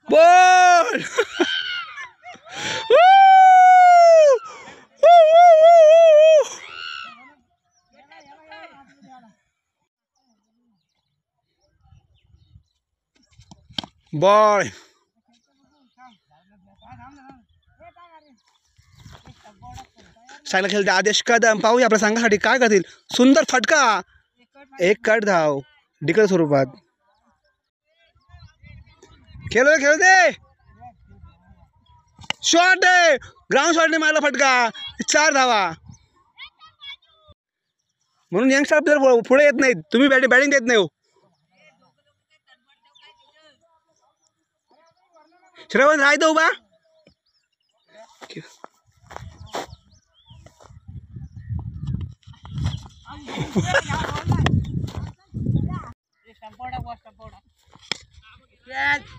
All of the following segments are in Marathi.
बॉल बॉल चांगला खेळते आदेश कदम. पाहूया आपल्या संघासाठी काय करतील. सुंदर फटका, एक कट धाव डिक्लेअर स्वरूपात. खेळू दे. शॉट आहे, ग्राउंड शॉटने मारला फटका, 4 धावा. म्हणून यंगस्टर प्लेयर पुढे येत नाहीत. तुम्ही बॅटिंग देत नाही हो. श्रवण राहतो उभा.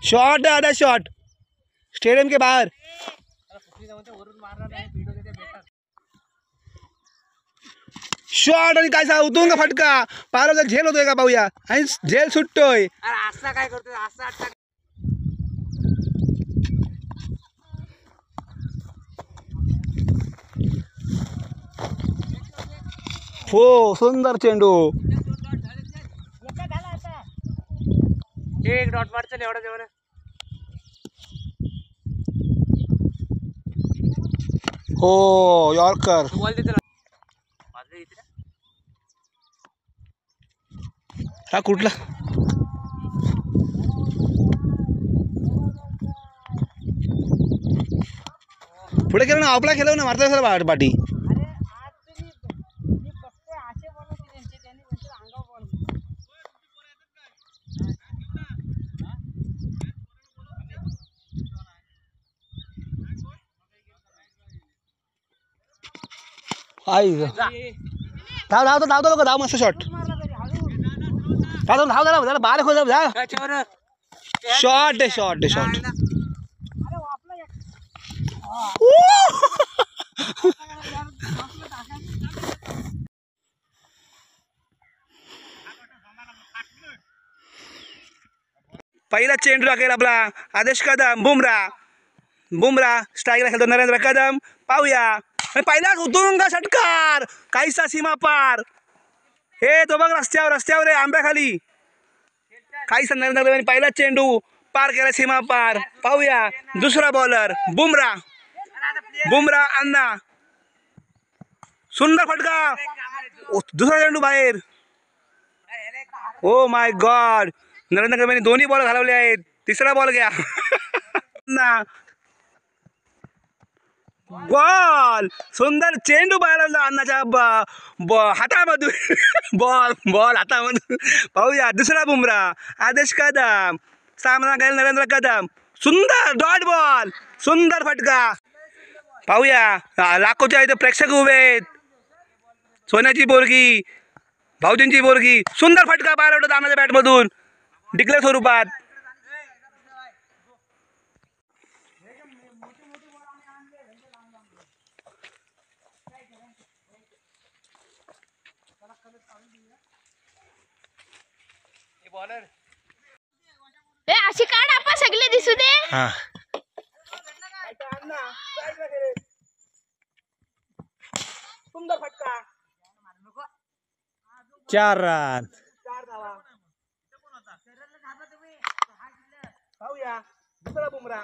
शॉट है, आधा शॉट स्टेडियम के बाहर. शॉट आणि काय सांगू उतरून का फटका. पारवला झेल होतोय का पाहूया. आणि झेल सुटतोय. काय करतोय हो सुंदर चेंडू. एक डॉट मार चल एवढा जेवण. हो यॉर्कर. बॉल देते हा कुठला पुढे केलं ना. आपला खेळव ना. मारता सर पाठी. धावतो लोक. धाव मस्त शॉट. धाव जरा बारीक हो जा. शॉट आहे शॉट. पहिला चेंडू टाकेल आपला आदेश कदम. बुमरा स्ट्राईकला खेळतो नरेंद्र कदम. पाहूया पहिला उतरून षटकार काहीसा सीमा पार. हे तो बघ रस्त्यावर रे आंब्याखाली. काहीसा नरेंद्र कदम पहिला चेंडू पार केला सीमा पार. पाहूया दुसरा बॉलर बुमरा अण्णा. सुंदर फटका. दुसरा चेंडू बाहेर. Oh my God. Narendra Kadam दोन्ही बॉल घालवले आहेत. तिसरा बॉल घ्या. बॉल सुंदर चेंडू बाहेर अण्णाच्या हातामधून. बॉल हातामधून. पाहूया दुसरा बुमरा आदेश कदम. सामना केला नरेंद्र कदम. सुंदर डॉट बॉल. सुंदर फटका. पाहूया लाखोच्या इथे प्रेक्षक उभे आहेत. सोन्याची बोरगी भाऊजींची बोरगी. सुंदर फटका बाहेर उडत अण्णाच्या बॅटमधून डिक्लेअर स्वरूपात. अशी काढ आपण सगळे दिसू दे. सुंदर फटका. 4 रन. 4 धावा. पाहूया दुसरा बुमरा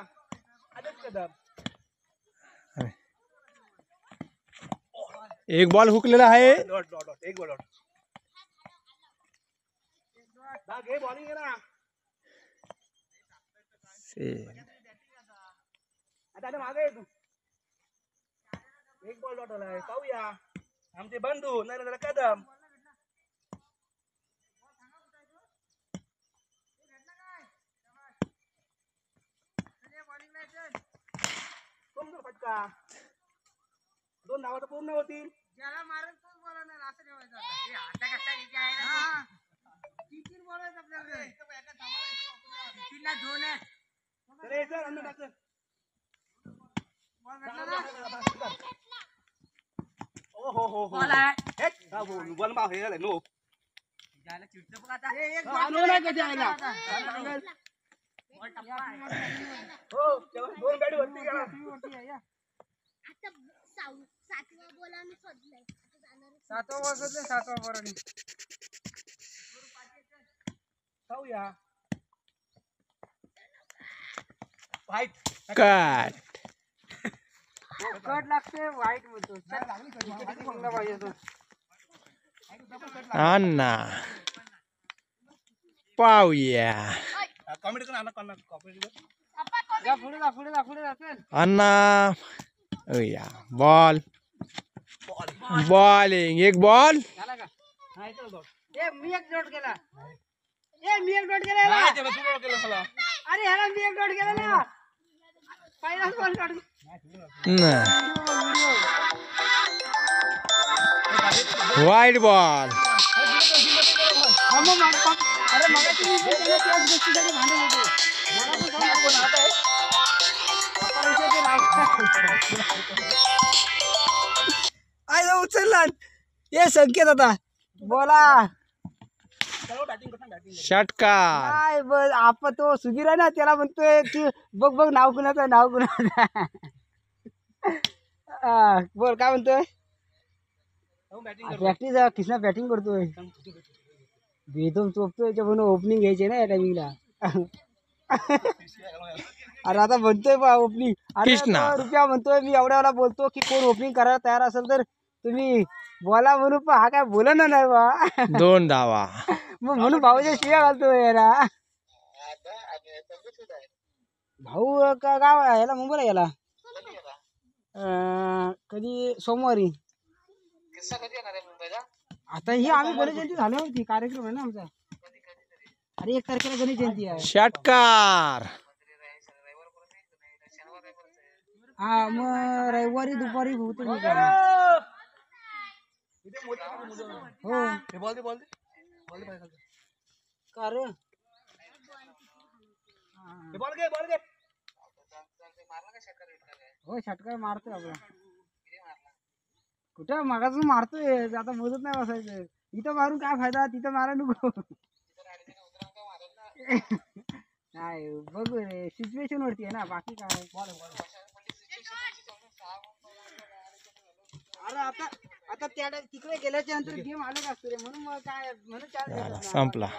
आदेश कदम. एक बॉल हुकलेला आहे. एक बॉल. घे बॉलिंग ना. आता मागे तू. एक बॉल डॉट आलाय. पाहूया आमचे बंधू नरेंद्र कदम. सुंदर फटका. 2 धावा तर पूर्ण होतील. ज्याला मारेल तोच बोलणार असं ठेवायचं. आता कसा इथे आहे ना. 3 बोलायचं आपल्याकडे. 3 ला 2 आहे. चले सर अन्न टाक. बॉल भेटला ना. हो बॉल आहे. हे बॉल माव हे झालं नो. ज्याला चिडतं बघ आता. आणू नाही कधी आला. हो दोन बॅट वरती गेला. सातवा बसत नाही, सातवा बरोबर जाऊया. वाईट कट कट लागते वाईट म्हणतो चांगला पाहिजे तो. अण्णा पाहूया कॉमेडी करून आणा कॉमेडी जा पुढे जा पुढे जा पुढे जातील. अण्णा या बॉल बॉलिंग एक बॉल झाला का? हा, इथं बघ. ए मी एक डॉट केला. ए मी एक डॉट केला याला. अरे ह्याला मी एक डॉट केला ना. पहिलाच बॉल डॉट. वाईट बॉल अरे मगाशी मी त्याला त्याच गोष्टीसाठी भांडण होतो. मला पण सांग कोण आता आहे? आपण ते आय उचलला. ये संकेत आता बोला. षटकार काय बस आपण तो सुधीर आहे ना त्याला म्हणतोय की बघ बघ नाव कुणाचं नाव कुणाचं. बोल काय म्हणतोय. प्रॅक्टिस किसना बॅटिंग करतोय. बेदम चोपतोय म्हणून ओपनिंग घ्यायचे ना या टायमिंगला. अरे आता म्हणतोय बा ओपनिंग. अरे कृष्णा. तो रुपया म्हणतोय मी एवढ्या वेळा बोलतो की कोण ओपनिंग करायला तयार असेल तर तुम्ही बोला म्हणून. पण हा काय बोल ना नाही बा. 2 धावा मग म्हणून भाऊच्या शिव्या घालतोय याला. भाऊ का गाव आहे याला मुंबईला गेला. कधी सोमवारी. आता ही आम्ही गणेश जयंती झाली होती कार्यक्रम आहे ना आमचा. अरे 1 तारखेला गणेश जयंती आहे. षटकार हा मग रविवारी दुपारी होते मी काय. हो बॉल दे बॉल दे बॉल दे का रे. बॉल घे बॉल घे. हो षटकार मारतोय आपला. कुठं मागासून मारतोय आता मोजत नाही बसायचं. इथं मारून काय फायदा तिथं मारा नको. नाही बघू रे सिच्युएशन वरती आहे ना बाकी काय. अरे आता आता त्या तिकडे गेल्याच्या नंतर गेम आले असतो रे म्हणून मग काय म्हणून संपला.